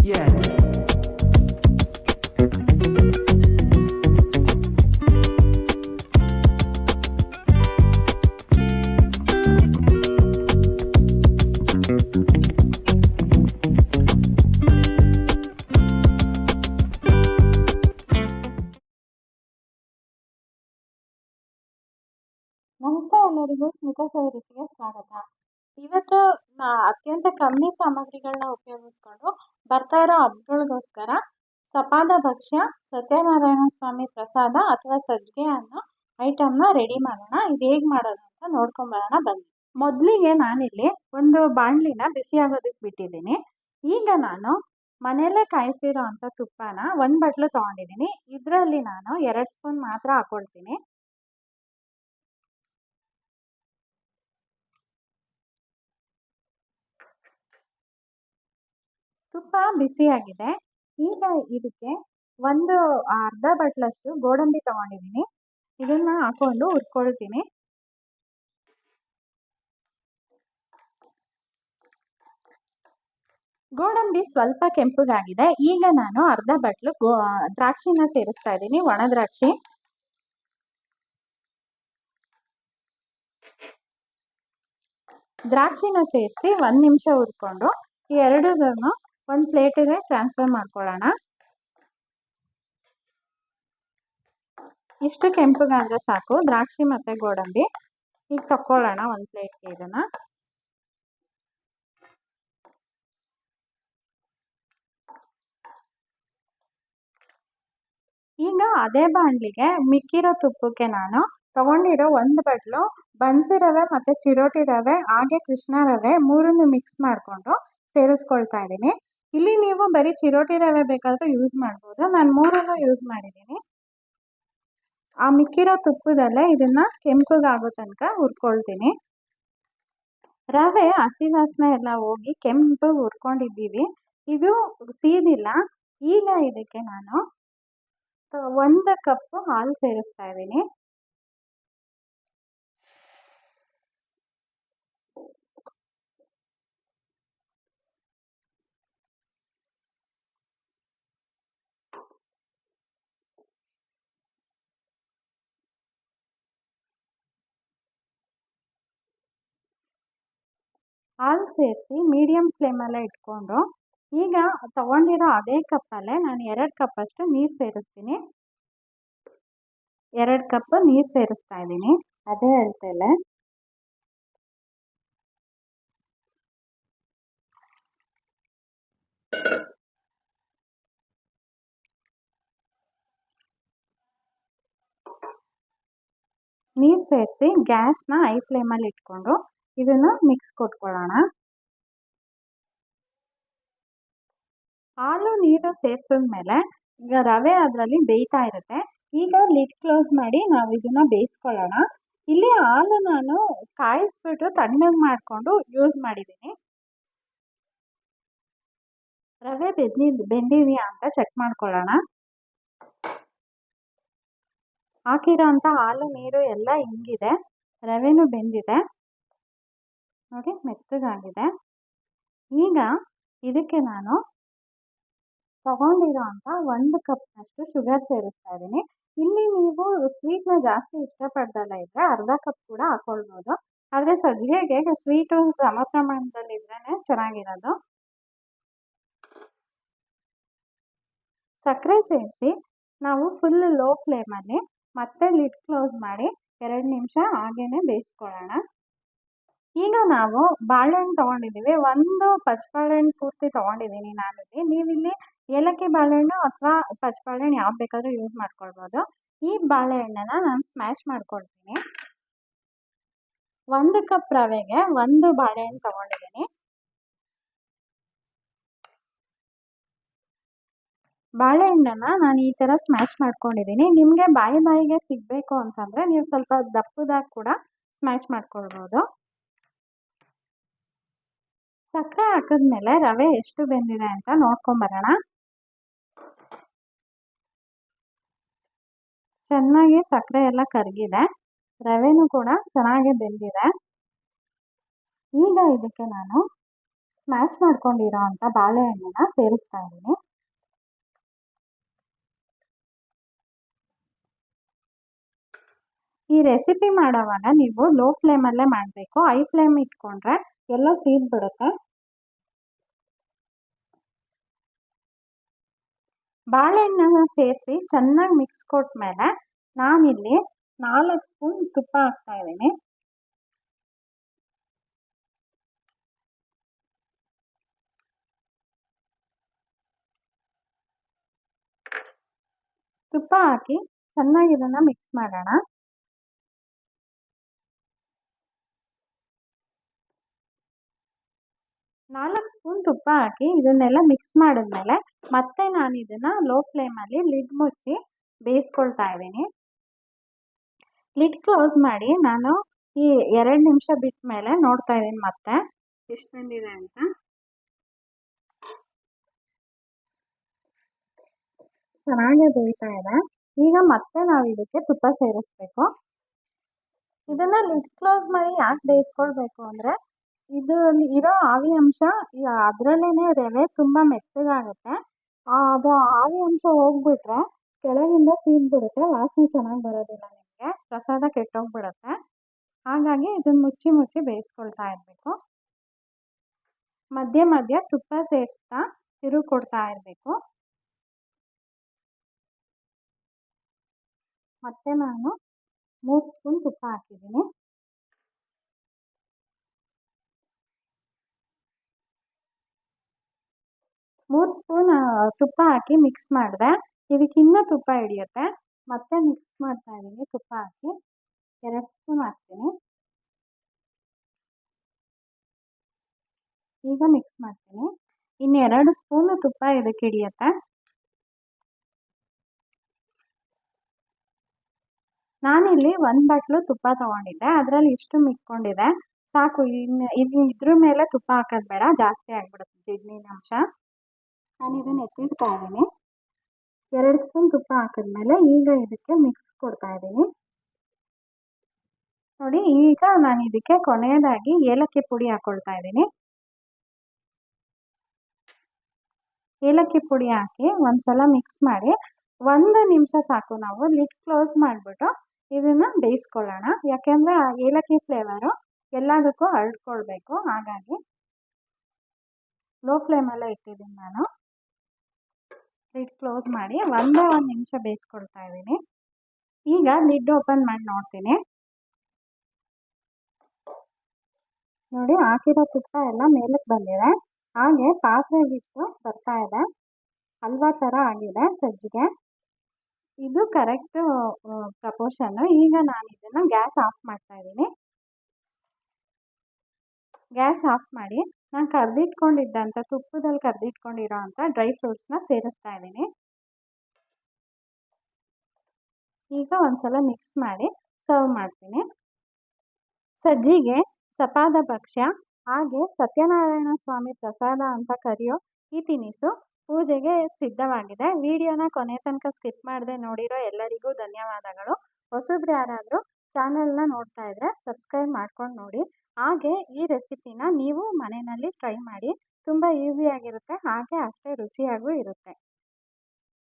Yeah. ನಮಸ್ತೆ ಎಲ್ಲರಿಗೂ ಸ್ಮಿತಾ ಸವಿರುಚಿಗೆ ಸ್ವಾಗತ. ಇವತ್ತು ಅತ್ಯಂತ ಕಮ್ಮಿ ಸಾಮಗ್ರಿಗಳನ್ನ ಉಪಯೋಗಿಸ್ಕೊಂಡು ಬರ್ತಾ ಇರೋ ಹಬ್ಬಗಳಿಗೋಸ್ಕರ ಸಪಾದ ಭಕ್ಷ್ಯ ಸತ್ಯನಾರಾಯಣ ಸ್ವಾಮಿ ಪ್ರಸಾದ ಅಥವಾ ಸಜ್ಜಿಗೆ ಅನ್ನೋ ಐಟಮ್ನ ರೆಡಿ ಮಾಡೋಣ. ಇದು ಹೇಗೆ ಮಾಡೋದು ಅಂತ ನೋಡ್ಕೊಂಬರೋಣ ಬನ್ನಿ. ಮೊದಲಿಗೆ ನಾನಿಲ್ಲಿ ಒಂದು ಬಾಣಲಿನ ಬಿಸಿ ಆಗೋದಕ್ಕೆ ಬಿಟ್ಟಿದ್ದೀನಿ. ಈಗ ನಾನು ಮನೆಯಲ್ಲೇ ಕಾಯಿಸಿರೋ ಅಂಥ ತುಪ್ಪನ ಒಂದು ಬಟ್ಲು ತೊಗೊಂಡಿದ್ದೀನಿ. ಇದರಲ್ಲಿ ನಾನು 2 ಸ್ಪೂನ್ ಮಾತ್ರ ಹಾಕೊಳ್ತೀನಿ. ತುಪ್ಪ ಬಿಸಿಯಾಗಿದೆ. ಈಗ ಇದಕ್ಕೆ ಒಂದು ಅರ್ಧ ಬಟ್ಲಷ್ಟು ಗೋಡಂಬಿ ತಗೊಂಡಿದ್ದೀನಿ. ಇದನ್ನ ಹಾಕೊಂಡು ಹುರ್ಕೊಳ್ತೀನಿ. ಗೋಡಂಬಿ ಸ್ವಲ್ಪ ಕೆಂಪಗಾಗಿದೆ. ಈಗ ನಾನು ಅರ್ಧ ಬಟ್ಲು ದ್ರಾಕ್ಷಿನ ಸೇರಿಸ್ತಾ ಇದ್ದೀನಿ, ಒಣ ದ್ರಾಕ್ಷಿ. ದ್ರಾಕ್ಷಿನ ಸೇರಿಸಿ 1 ನಿಮಿಷ ಹುರ್ಕೊಂಡು ಈ ಎರಡನ್ನೂ ಒಂದು ಪ್ಲೇಟಿಗೆ ಟ್ರಾನ್ಸ್ಫರ್ ಮಾಡ್ಕೊಳ್ಳೋಣ. ಇಷ್ಟು ಕೆಂಪಗಾದ್ರೆ ಸಾಕು ದ್ರಾಕ್ಷಿ ಮತ್ತೆ ಗೋಡಂಬಿ. ಈಗ ತಕ್ಕೊಳ್ಳೋಣ ಒಂದು ಪ್ಲೇಟ್ಗೆ ಇದನ್ನ. ಈಗ ಅದೇ ಬಾಣಲಿಗೆ ಮಿಕ್ಕಿರೋ ತುಪ್ಪಕ್ಕೆ ನಾನು ತಗೊಂಡಿರೋ 1 ಬಟ್ಲು ಬನ್ಸಿ ರವೆ ಮತ್ತೆ ಚಿರೋಟಿ ರವೆ ಹಾಗೆ ಕೃಷ್ಣ ರವೆ 3 ಮಿಕ್ಸ್ ಮಾಡಿಕೊಂಡು ಸೇರಿಸ್ಕೊಳ್ತಾ ಇದ್ದೀನಿ. ಇಲ್ಲಿ ನೀವು ಬರೀ ಚಿರೋಟಿ ರವೆ ಬೇಕಾದ್ರೂ ಯೂಸ್ ಮಾಡ್ಬೋದು. ನಾನು 3 ಯೂಸ್ ಮಾಡಿದ್ದೀನಿ. ಆ ಮಿಕ್ಕಿರೋ ತುಪ್ಪದಲ್ಲೇ ಇದನ್ನ ಕೆಂಪಗಾಗೋ ತನಕ ಹುರ್ಕೊಳ್ತೀನಿ. ರವೆ ಹಸಿ ವಾಸನೆ ಎಲ್ಲ ಹೋಗಿ ಕೆಂಪಗೆ ಹುರ್ಕೊಂಡಿದ್ದೀವಿ. ಇದು ಸೀದಿಲ್ಲ. ಈಗ ಇದಕ್ಕೆ ನಾನು 1 ಕಪ್ ಹಾಲು ಸೇರಿಸ್ತಾ ಇದ್ದೀನಿ. ಹಾಲು ಸೇರಿಸಿ ಮೀಡಿಯಂ ಫ್ಲೇಮಲ್ಲೇ ಇಟ್ಕೊಂಡು ಈಗ ತಗೊಂಡಿರೋ ಅದೇ ಕಪ್ಪಲ್ಲೇ ನಾನು 2 ಕಪ್ಪಷ್ಟು ನೀರು ಸೇರಿಸ್ತೀನಿ. 2 ಕಪ್ ನೀರು ಸೇರಿಸ್ತಾ ಇದ್ದೀನಿ ಅದೇ ಅಳತೆಯಲ್ಲೇ. ನೀರು ಸೇರಿಸಿ ಗ್ಯಾಸ್ನ ಹೈ ಫ್ಲೇಮಲ್ಲಿ ಇಟ್ಕೊಂಡು ಇದನ್ನು ಮಿಕ್ಸ್ ಕೊಟ್ಕೊಳ್ಳೋಣ. ಹಾಲು ನೀರು ಸೇರಿಸಿದ್ಮೇಲೆ ಈಗ ರವೆ ಅದರಲ್ಲಿ ಬೇಯ್ತಾ ಇರುತ್ತೆ. ಈಗ ಲಿಡ್ ಕ್ಲೋಸ್ ಮಾಡಿ ನಾವು ಇದನ್ನ ಬೇಯಿಸ್ಕೊಳ್ಳೋಣ. ಇಲ್ಲಿ ಹಾಲು ನಾನು ಕಾಯಿಸ್ಬಿಟ್ಟು ತಣ್ಣಗೆ ಮಾಡಿಕೊಂಡು ಯೂಸ್ ಮಾಡಿದ್ದೀನಿ. ರವೆ ಬೆಂದಿದೆಯಾ ಅಂತ ಚೆಕ್ ಮಾಡ್ಕೊಳ್ಳೋಣ. ಹಾಕಿರೋ ಅಂಥ ಹಾಲು ನೀರು ಎಲ್ಲ ಹಿಂಗಿದೆ. ರವೆನೂ ಬೆಂದಿದೆ ನೋಡಿ, ಮೆತ್ತಗಾಗಿದೆ. ಈಗ ಇದಕ್ಕೆ ನಾನು ತಗೊಂಡಿರೋ ಅಂಥ 1 ಕಪ್ನಷ್ಟು ಶುಗರ್ ಸೇರಿಸ್ತಾ ಇದ್ದೀನಿ. ಇಲ್ಲಿ ನೀವು ಸ್ವೀಟ್ನ ಜಾಸ್ತಿ ಇಷ್ಟಪಡ್ದಲ್ಲ ಇದ್ದರೆ ಅರ್ಧ ಕಪ್ ಕೂಡ ಹಾಕೊಳ್ಬೋದು. ಆದರೆ ಸಜ್ಜಿಗೆಗೆ ಸ್ವೀಟು ಸಮ ಪ್ರಮಾಣದಲ್ಲಿ ಇದ್ರೇ ಚೆನ್ನಾಗಿರೋದು. ಸಕ್ಕರೆ ಸೇರಿಸಿ ನಾವು ಫುಲ್ ಲೋ ಫ್ಲೇಮಲ್ಲಿ ಮತ್ತೆ ಲಿಡ್ ಕ್ಲೋಸ್ ಮಾಡಿ 2 ನಿಮಿಷ ಹಾಗೇನೆ ಬೇಯಿಸ್ಕೊಳ್ಳೋಣ. ಈಗ ನಾವು ಬಾಳೆಹಣ್ಣು ತೊಗೊಂಡಿದ್ದೀವಿ. 1 ಪಚ್ಚಬಾಳೆಹಣ್ಣು ಪೂರ್ತಿ ತೊಗೊಂಡಿದ್ದೀನಿ ನಾನಿಲ್ಲಿ. ನೀವಿಲ್ಲಿ ಏಲಕ್ಕಿ ಬಾಳೆಹಣ್ಣು ಅಥವಾ ಪಚ್ಚಬಾಳೆಹಣ್ಣು ಯಾವ್ದು ಬೇಕಾದರೂ ಯೂಸ್ ಮಾಡ್ಕೊಳ್ಬೋದು. ಈ ಬಾಳೆಹಣ್ಣನ್ನು ನಾನು ಸ್ಮ್ಯಾಶ್ ಮಾಡ್ಕೊಳ್ತೀನಿ. 1 ಕಪ್ ರವೆಗೆ 1 ಬಾಳೆಹಣ್ಣು ತೊಗೊಂಡಿದ್ದೀನಿ. ಬಾಳೆಹಣ್ಣನ್ನು ನಾನು ಈ ಥರ ಸ್ಮ್ಯಾಶ್ ಮಾಡ್ಕೊಂಡಿದ್ದೀನಿ. ನಿಮಗೆ ಬಾಯಿಗೆ ಸಿಗಬೇಕು ಅಂತಂದರೆ ನೀವು ಸ್ವಲ್ಪ ದಪ್ಪದಾಗಿ ಕೂಡ ಸ್ಮ್ಯಾಶ್ ಮಾಡ್ಕೊಳ್ಬೋದು. ಸಕ್ಕರೆ ಹಾಕಿದ್ಮೇಲೆ ರವೆ ಎಷ್ಟು ಬೆಂದಿದೆ ಅಂತ ನೋಡ್ಕೊಂಬರೋಣ. ಚೆನ್ನಾಗಿ ಸಕ್ಕರೆ ಎಲ್ಲ ಕರಗಿದೆ, ರವೆನೂ ಕೂಡ ಚೆನ್ನಾಗಿ ಬೆಂದಿದೆ. ಈಗ ಇದಕ್ಕೆ ನಾನು ಸ್ಮ್ಯಾಶ್ ಮಾಡ್ಕೊಂಡಿರೋ ಅಂಥ ಬಾಳೆಹಣ್ಣನ್ನ ಸೇರಿಸ್ತಾ ಇದ್ದೀನಿ. ಈ ರೆಸಿಪಿ ಮಾಡೋವಾಗ ನೀವು ಲೋ ಫ್ಲೇಮಲ್ಲೇ ಮಾಡಬೇಕು. ಹೈ ಫ್ಲೇಮ್ ಇಟ್ಕೊಂಡ್ರೆ ಎಲ್ಲ ಸೀದ್ಬಿಡುತ್ತೆ. ಬಾಳೆಹಣ್ಣನ್ನ ಸೇರಿಸಿ ಚೆನ್ನಾಗಿ ಮಿಕ್ಸ್ ಕೊಟ್ಮೇಲೆ ನಾನಿಲ್ಲಿ 4 ಸ್ಪೂನ್ ತುಪ್ಪ ಹಾಕ್ತಾ ಇದ್ದೀನಿ. ತುಪ್ಪ ಹಾಕಿ ಚೆನ್ನಾಗಿ ಇದನ್ನ ಮಿಕ್ಸ್ ಮಾಡೋಣ. ನಾಲ್ಕು ಸ್ಪೂನ್ ತುಪ್ಪ ಹಾಕಿ ಇದನ್ನೆಲ್ಲ ಮಿಕ್ಸ್ ಮಾಡಿದ್ಮೇಲೆ ಮತ್ತೆ ನಾನು ಇದನ್ನ ಲೋ ಫ್ಲೇಮಲ್ಲಿ ಲಿಡ್ ಮುಚ್ಚಿ ಬೇಯಿಸ್ಕೊಳ್ತಾ ಇದ್ದೀನಿ. ಲಿಡ್ ಕ್ಲೋಸ್ ಮಾಡಿ ನಾನು ಈ 2 ನಿಮಿಷ ಬಿಟ್ಟ ಮೇಲೆ ನೋಡ್ತಾ ಇದ್ದೀನಿ ಮತ್ತೆ ಎಷ್ಟು ಬಂದಿದೆ ಅಂತ. ಚೆನ್ನಾಗಿ ಬೇಯ್ತಾ ಇದೆ. ಈಗ ಮತ್ತೆ ನಾವು ಇದಕ್ಕೆ ತುಪ್ಪ ಸೇರಿಸ್ಬೇಕು. ಇದನ್ನ ಲಿಡ್ ಕ್ಲೋಸ್ ಮಾಡಿ ಯಾಕೆ ಬೇಯಿಸ್ಕೊಳ್ಬೇಕು ಅಂದರೆ ಇದು ಇರೋ ಆವಿ ಅಂಶ ಅದರಲ್ಲೇ ರವೆ ತುಂಬ ಮೆತ್ತಗಾಗುತ್ತೆ. ಅದು ಆವಿ ಅಂಶ ಹೋಗ್ಬಿಟ್ರೆ ಕೆಳಗಿಂದ ಸೀದ್ಬಿಡುತ್ತೆ, ವಾಸನೆ ಚೆನ್ನಾಗಿ ಬರೋದಿಲ್ಲ, ನಿಮಗೆ ಪ್ರಸಾದ ಕೆಟ್ಟೋಗ್ಬಿಡುತ್ತೆ. ಹಾಗಾಗಿ ಇದನ್ನ ಮುಚ್ಚಿ ಮುಚ್ಚಿ ಬೇಯಿಸ್ಕೊಳ್ತಾ ಇರಬೇಕು. ಮಧ್ಯೆ ಮಧ್ಯೆ ತುಪ್ಪ ಸೇರಿಸ್ತಾ ತಿರುಗಿ ಕೊಡ್ತಾ ಇರಬೇಕು. ಮತ್ತೆ ನಾನು 3 ಸ್ಪೂನ್ ತುಪ್ಪ ಹಾಕಿದ್ದೀನಿ. ಮೂರು ಸ್ಪೂನ್ ತುಪ್ಪ ಹಾಕಿ ಮಿಕ್ಸ್ ಮಾಡಿದೆ. ಇದಕ್ಕೆ ಇನ್ನೂ ತುಪ್ಪ ಹಿಡಿಯುತ್ತೆ. ಮತ್ತೆ ಮಿಕ್ಸ್ ಮಾಡ್ತಾ ಇದ್ದೀನಿ. ತುಪ್ಪ ಹಾಕಿ 2 ಸ್ಪೂನ್ ಹಾಕ್ತೀನಿ. ಈಗ ಮಿಕ್ಸ್ ಮಾಡ್ತೀನಿ. ಇನ್ನು 2 ಸ್ಪೂನ್ ತುಪ್ಪ ಇದಕ್ಕೆ ಹಿಡಿಯುತ್ತೆ. ನಾನಿಲ್ಲಿ 1 ಬಟ್ಲು ತುಪ್ಪ ತಗೊಂಡಿದ್ದೆ, ಅದರಲ್ಲಿ ಇಷ್ಟು ಮಿಕ್ಕೊಂಡಿದೆ ಸಾಕು. ಇದ್ರ ಮೇಲೆ ತುಪ್ಪ ಹಾಕೋದು ಬೇಡ, ಜಾಸ್ತಿ ಆಗಿಬಿಡುತ್ತೆ ಜಿಡ್ಡಿನ ಅಂಶ. ನಾನು ಇದನ್ನು ಎತ್ತಿಡ್ತಾ ಇದ್ದೀನಿ. 2 ಸ್ಪೂನ್ ತುಪ್ಪ ಹಾಕಿದ್ಮೇಲೆ ಈಗ ಇದಕ್ಕೆ ಮಿಕ್ಸ್ ಕೊಡ್ತಾ ಇದ್ದೀನಿ. ನೋಡಿ, ಈಗ ನಾನು ಇದಕ್ಕೆ ಕೊನೆಯದಾಗಿ ಏಲಕ್ಕಿ ಪುಡಿ ಹಾಕೊಳ್ತಾ ಇದ್ದೀನಿ. ಏಲಕ್ಕಿ ಪುಡಿ ಹಾಕಿ ಒಂದ್ಸಲ ಮಿಕ್ಸ್ ಮಾಡಿ 1 ನಿಮಿಷ ಸಾಕು. ನಾವು ಲಿಡ್ ಕ್ಲೋಸ್ ಮಾಡಿಬಿಟ್ಟು ಇದನ್ನು ಬೇಯಿಸ್ಕೊಳ್ಳೋಣ. ಯಾಕೆಂದರೆ ಏಲಕ್ಕಿ ಫ್ಲೇವರು ಎಲ್ಲದಕ್ಕೂ ಹರಡ್ಕೊಳ್ಬೇಕು. ಹಾಗಾಗಿ ಲೋ ಫ್ಲೇಮಲ್ಲೇ ಇಟ್ಟಿದ್ದೀನಿ ನಾನು. ಲಿಡ್ ಕ್ಲೋಸ್ ಮಾಡಿ 1 ನಿಮಿಷ ಬೇಯಿಸ್ಕೊಳ್ತಾ ಇದ್ದೀನಿ. ಈಗ ಲಿಡ್ ಓಪನ್ ಮಾಡಿ ನೋಡ್ತೀನಿ. ನೋಡಿ, ಹಾಕಿರೋ ತುಪ್ಪ ಎಲ್ಲ ಮೇಲಕ್ಕೆ ಬಂದಿದೆ. ಹಾಗೆ ಪಾತ್ರೆ ಬಿಟ್ಟು ಬರ್ತಾ ಇದೆ. ಹಲ್ವಾ ಥರ ಆಗಿದೆ ಸಜ್ಜಿಗೆ. ಇದು ಕರೆಕ್ಟ್ ಪ್ರಪೋರ್ಷನ್. ಈಗ ನಾನು ಇದನ್ನು ಗ್ಯಾಸ್ ಆಫ್ ಮಾಡ್ತಾ ಇದ್ದೀನಿ. ಗ್ಯಾಸ್ ಆಫ್ ಮಾಡಿ ನಾನು ಕರೆದಿಟ್ಕೊಂಡಿದ್ದಂಥ ತುಪ್ಪದಲ್ಲಿ ಕರೆದಿಟ್ಕೊಂಡಿರೋ ಅಂಥ ಡ್ರೈ ಫ್ರೂಟ್ಸ್ನ ಸೇರಿಸ್ತಾ ಇದ್ದೀನಿ. ಈಗ ಒಂದ್ಸಲ ಮಿಕ್ಸ್ ಮಾಡಿ ಸರ್ವ್ ಮಾಡ್ತೀನಿ. ಸಜ್ಜಿಗೆ ಸಪಾದ ಭಕ್ಷ್ಯ ಹಾಗೆ ಸತ್ಯನಾರಾಯಣ ಸ್ವಾಮಿ ಪ್ರಸಾದ ಅಂತ ಕರೆಯೋ ಈ ತಿನಿಸು ಪೂಜೆಗೆ ಸಿದ್ಧವಾಗಿದೆ. ವಿಡಿಯೋನ ಕೊನೆ ತನಕ ಸ್ಕಿಪ್ ಮಾಡದೆ ನೋಡಿರೋ ಎಲ್ಲರಿಗೂ ಧನ್ಯವಾದಗಳು. ಹೊಸಬ್ರು ಯಾರಾದರೂ ಚಾನಲ್ನ ನೋಡ್ತಾ ಇದ್ರೆ ಸಬ್ಸ್ಕ್ರೈಬ್ ಮಾಡ್ಕೊಂಡು ನೋಡಿ. ಹಾಗೆ ಈ ರೆಸಿಪಿನ ನೀವು ಮನೆಯಲ್ಲಿ ಟ್ರೈ ಮಾಡಿ. ತುಂಬ ಈಸಿಯಾಗಿರುತ್ತೆ, ಹಾಗೆ ಅಷ್ಟೇ ರುಚಿಯಾಗೂ ಇರುತ್ತೆ.